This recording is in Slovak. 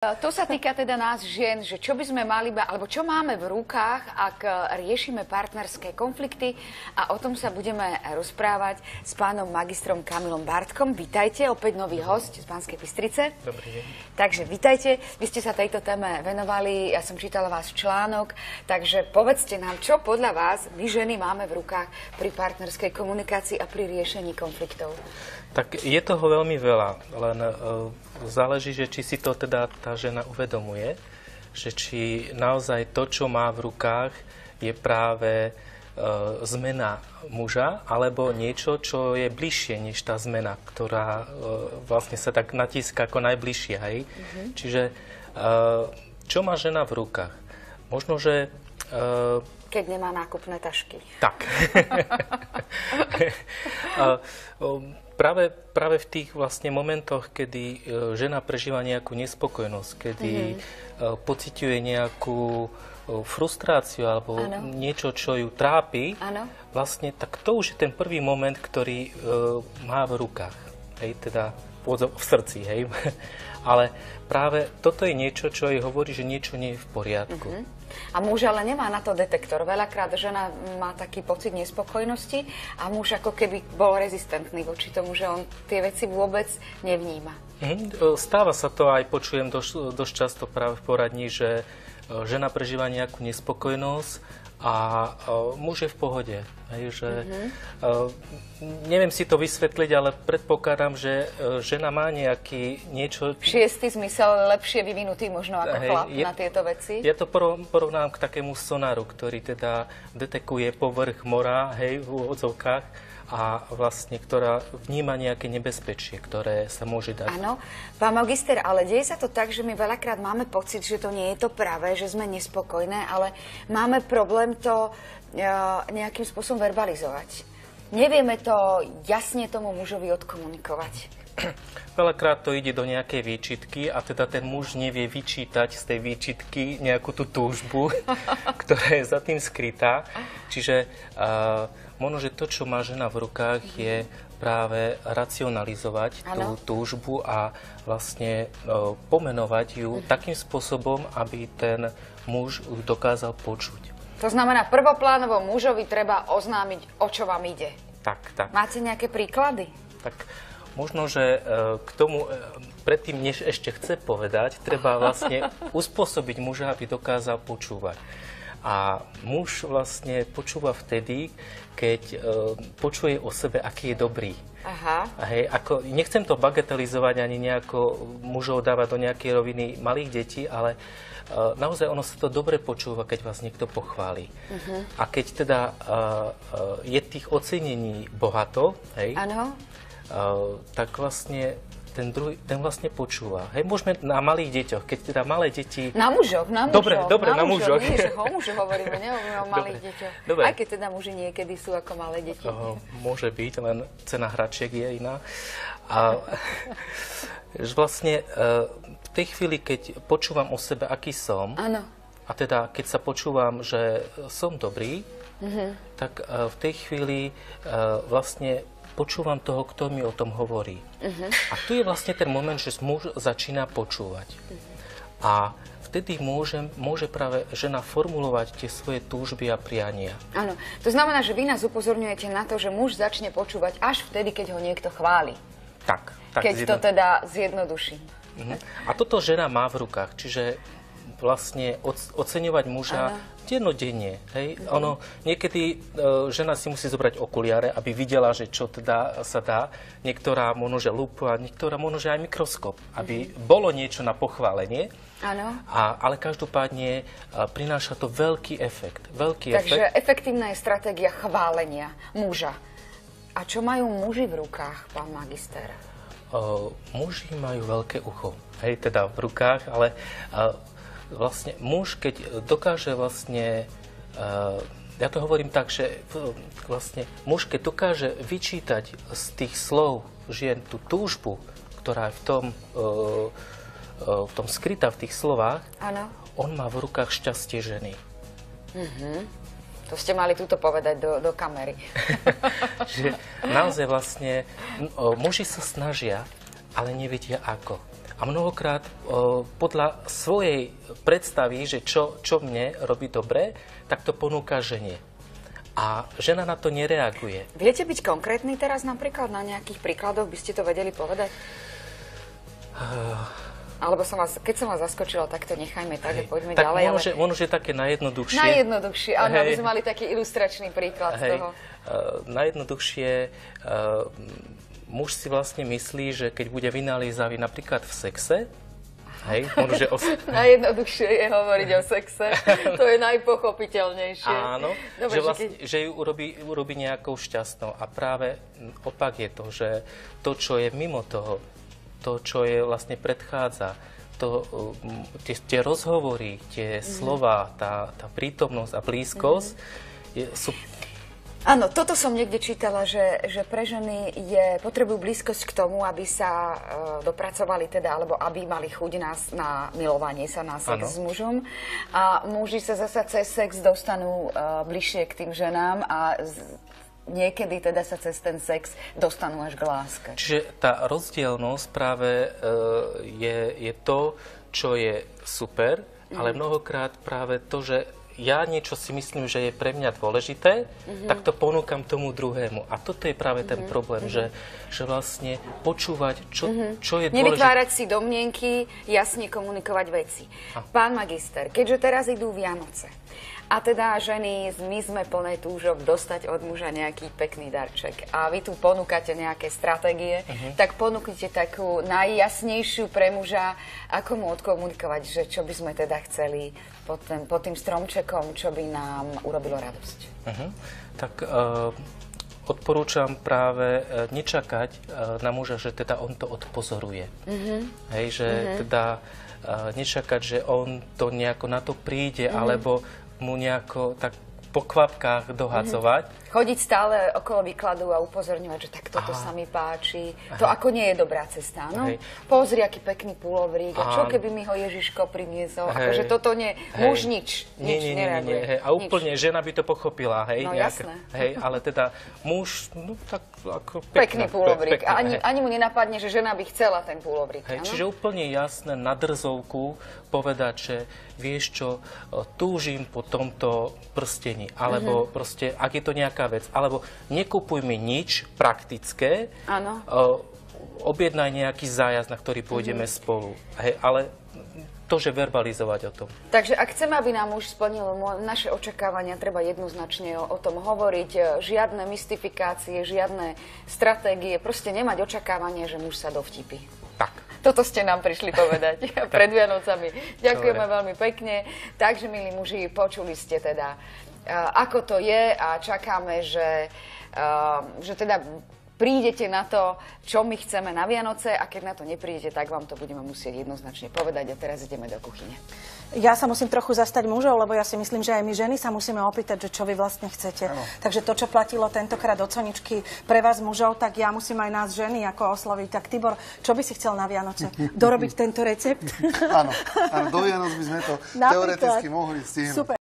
To sa týka teda nás žien, že čo by sme mali, alebo čo máme v rukách, ak riešime partnerské konflikty, a o tom sa budeme rozprávať s pánom magistrom Kamilom Bartkom. Vítajte, opäť nový host z Banskej Bystrice. Dobrý deň. Takže vítajte, vy ste sa tejto téme venovali, ja som čítala váš článok, takže povedzte nám, čo podľa vás my ženy máme v rukách pri partnerskej komunikácii a pri riešení konfliktov. Tak je toho veľmi veľa, len záleží, že či si to teda tá žena uvedomuje, že či naozaj to, čo má v rukách, je práve zmena muža, alebo niečo, čo je bližšie než tá zmena, ktorá vlastne sa tak natíska ako najbližšie. Hej? Čiže čo má žena v rukách? Možno, že... Keď nemá nákupné tašky. Tak. Práve v tých vlastne momentoch, kedy žena prežíva nejakú nespokojnosť, kedy pociťuje nejakú frustráciu alebo niečo, čo ju trápi, vlastne, tak to už je ten prvý moment, ktorý má v rukách. Hej, teda v srdci, hej. Ale práve toto je niečo, čo jej hovorí, že niečo nie je v poriadku. A muž ale nemá na to detektor. Veľakrát žena má taký pocit nespokojnosti a muž ako keby bol rezistentný voči tomu, že on tie veci vôbec nevníma. Stáva sa to, aj počujem dosť často práve v poradní, že žena prežíva nejakú nespokojnosť a muž je v pohode. Hej, že, neviem si to vysvetliť, ale predpokladám, že žena má niečo... Šiestý zmysel lepšie vyvinutý možno ako chlap na tieto veci? Ja to porovnám k takému sonáru, ktorý teda detekuje povrch mora, hej, v úvodzovkách, a vlastne, ktorá vníma nejaké nebezpečie, ktoré sa môže dať. Áno. Pán magister, ale deje sa to tak, že my veľakrát máme pocit, že to nie je to pravé, že sme nespokojné, ale máme problém to nejakým spôsobom verbalizovať. Nevieme to jasne tomu mužovi odkomunikovať. Veľakrát to ide do nejakej výčitky a teda ten muž nevie vyčítať z tej výčitky nejakú tú túžbu, ktorá je za tým skrytá. Čiže možno, že to, čo má žena v rukách, je práve racionalizovať tú túžbu a vlastne pomenovať ju takým spôsobom, aby ten muž ju dokázal počuť. To znamená, prvoplánovo mužovi treba oznámiť, o čo vám ide. Tak. Máte nejaké príklady? Tak možno, že k tomu, predtým, než ešte chce povedať, treba vlastne uspôsobiť muža, aby dokázal počúvať. A muž vlastne počúva vtedy, keď počuje o sebe, aký je dobrý. Hej, nechcem to bagatelizovať ani nejako mužov dávať do nejakej roviny malých detí, ale naozaj ono sa to dobre počúva, keď vás niekto pochváli. A keď teda je tých ocenení bohato, hej, tak vlastne ten vlastne počúva. Hej, môžeme na malých deťoch, keď teda malé deti... Na mužoch. Dobre, na mužoch. Nie, že o mužoch hovoríme, nehovoríme o malých deťoch. Dobre. Aj keď teda muži niekedy sú ako malé deti. Môže byť, len cena hračiek je iná. A vlastne v tej chvíli, keď počúvam o sebe, aký som, a teda keď sa počúvam, že som dobrý, tak v tej chvíli vlastne počúvam toho, kto mi o tom hovorí. A tu je vlastne ten moment, že muž začína počúvať. A vtedy môže práve žena formulovať tie svoje túžby a priania. Áno. To znamená, že vy nás upozorňujete na to, že muž začne počúvať až vtedy, keď ho niekto chváli. Tak. Keď to teda zjednoduším. A toto žena má v rukách, čiže vlastne oceňovať muža dennodenne. Hej? Niekedy žena si musí zobrať okuliare, aby videla, že čo teda sa dá. Niektorá možno, že lupu a niektorá možno, že aj mikroskop, aby bolo niečo na pochválenie. Ale každopádne prináša to veľký efekt. Takže efektívna je stratégia chválenia muža. A čo majú muži v rukách, pán magister? Muži majú veľké ucho. Hej, teda v rukách, ale... Vlastne muž, keď dokáže vlastne, ja to hovorím tak, že vlastne muž, keď dokáže vyčítať z tých slov žien tú túžbu, ktorá je v tom skrytá v tých slovách, on má v rukách šťastie ženy. To ste mali túto povedať do kamery. Že naozaj vlastne muži sa snažia, ale nevedia ako. a mnohokrát podľa svojej predstavy, že čo mne robí dobre, tak to ponúka žene. A žena na to nereaguje. Viete byť konkrétny teraz napríklad na nejakých príkladoch? By ste to vedeli povedať? Alebo keď som vás zaskočila, tak to nechajme tak a poďme tak ďalej. Ono, že také najjednoduchšie. Najjednoduchšie, áno, aby sme mali taký ilustračný príklad z toho. Najjednoduchšie, muž si vlastne myslí, že keď bude vynaliezavý napríklad v sexe, najjednoduchšie je hovoriť o sexe, to je najpochopiteľnejšie. Áno, dobre, že ju urobí nejakou šťastnou. A práve opak je to, že to, čo je mimo toho, to, čo je vlastne predchádza, tie rozhovory, tie slova, tá prítomnosť a blízkosť sú... Áno, toto som niekde čítala, že pre ženy potrebujú blízkosť k tomu, aby sa dopracovali teda, alebo aby mali chuť na milovanie sa, na sex s mužom. A muži sa zasa cez sex dostanú bližšie k tým ženám a niekedy teda sa cez ten sex dostanú až k láske. Čiže tá rozdielnosť práve je to, čo je super, ale mnohokrát práve to, že ja niečo si myslím, že je pre mňa dôležité, tak to ponúkam tomu druhému. A toto je práve ten problém, že vlastne počúvať, čo je dôležité. Nevytvárať si domnienky, jasne komunikovať veci. Pán magister, keďže teraz idú Vianoce, a teda ženy, my sme plné túžob dostať od muža nejaký pekný darček. A vy tu ponúkate nejaké stratégie, tak ponúknite takú najjasnejšiu pre muža, ako mu odkomunikovať, že čo by sme teda chceli pod tým stromčekom, čo by nám urobilo radosť. Tak odporúčam práve nečakať na muža, že teda on to odpozoruje. Hej, že teda nečakať, že on to nejako na to príde, alebo mu nejako tak po kvapkách dohadzovať. Chodiť stále okolo výkladu a upozorňovať, že tak toto sa mi páči. To ako nie je dobrá cesta, no? Pozri, aký pekný pulovrík. A čo keby mi ho Ježiško priniesol? Akože toto nie, muž nič nereaguje. A úplne žena by to pochopila, hej? No jasné. Hej, ale teda muž, no tak ako pekný pulovrík. A ani mu nenapadne, že žena by chcela ten pulovrík. Čiže úplne jasné na drzovku povedať, že vieš čo, túžim po tomto prstení. Alebo proste, ak je to nejaká vec, alebo nekupuj mi nič praktické, objednaj nejaký zájazd, na ktorý pôjdeme spolu. Hej, ale to, že verbalizovať o tom. Takže ak chceme, aby nám muž splnil naše očakávania, treba jednoznačne o tom hovoriť. Žiadne mystifikácie, žiadne stratégie, proste nemať očakávanie, že muž sa dovtipí. Tak. Toto ste nám prišli povedať pred Vianocami. Ďakujeme veľmi pekne. Takže, milí muži, počuli ste teda, ako to je a čakáme, že teda prídete na to, čo my chceme na Vianoce a keď na to neprídete, tak vám to budeme musieť jednoznačne povedať a teraz ideme do kuchyne. Ja sa musím trochu zastať mužov, lebo ja si myslím, že aj my ženy sa musíme opýtať, že čo vy vlastne chcete. Ano. Takže to, čo platilo tentokrát od Soničky pre vás mužov, tak ja musím aj nás ženy ako osloviť. Tak Tibor, čo by si chcel na Vianoce? Dorobiť tento recept? Áno, do Vianoc by sme to teoreticky mohli stihnúť. Super.